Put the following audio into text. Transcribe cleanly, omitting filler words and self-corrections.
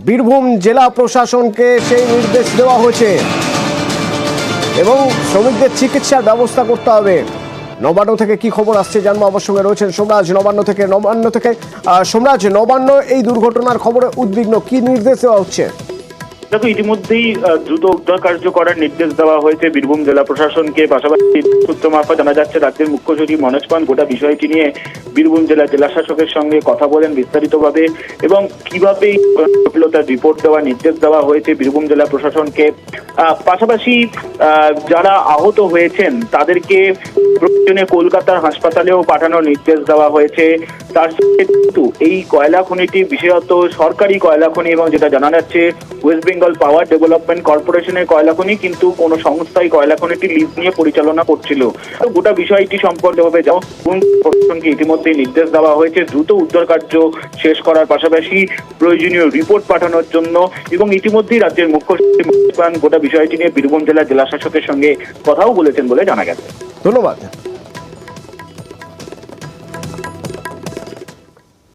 বীরভূম জেলা প্রশাসনকে সেই নির্দেশ দেওয়া হয়েছে এবং শ্রমিকদের চিকিৎসার ব্যবস্থা করতে হবে। নবান্ন থেকে কি খবর আসছে জানবো। আমার সঙ্গে রয়েছেন সোমরাজ নবান্ন থেকে। সোমরাজ, নবান্ন এই দুর্ঘটনার খবরে উদ্বিগ্ন, কি নির্দেশ দেওয়া হচ্ছে? দেখো, ইতিমধ্যেই দ্রুত উদ্ধার কার্য করার নির্দেশ দেওয়া হয়েছে বীরভূম জেলা প্রশাসনকে। পাশাপাশি সূত্র মারফত জানা যাচ্ছে রাজ্যের মুখ্য সচিব মনোজ পান গোটা বিষয়টি নিয়ে বীরভূম জেলা শাসকের সঙ্গে কথা বলেন বিস্তারিতভাবে, এবং কিভাবে তার রিপোর্ট দেওয়ার নির্দেশ দেওয়া হয়েছে বীরভূম জেলা প্রশাসনকে। পাশাপাশি যারা আহত হয়েছেন তাদেরকে প্রয়োজনে কলকাতার হাসপাতালেও পাঠানোর নির্দেশ দেওয়া হয়েছে। তার সাথে কিন্তু এই কয়লা খনিটি বিশেষত সরকারি কয়লা খনি, এবং যেটা জানা যাচ্ছে ওয়েস্ট বেঙ্গল পাওয়ার ডেভেলপমেন্ট কর্পোরেশনের কয়লা খনি, কিন্তু কোনো সংস্থাই কয়লা খনিটি লিজ নিয়ে পরিচালনা করছিল। গোটা বিষয়টি সম্পর্কে প্রশাসনকে ইতিমধ্যে নির্দেশ দেওয়া হয়েছে দ্রুত উদ্ধার কার্য শেষ করার পাশাপাশি প্রয়োজনীয় রিপোর্ট পাঠানোর জন্য, এবং ইতিমধ্যেই রাজ্যের মুখ্য সচিব গোটা বিষয়টি নিয়ে বীরভূম জেলা শাসকের সঙ্গে কথাও বলেছেন বলে জানা গেছে। ধন্যবাদ।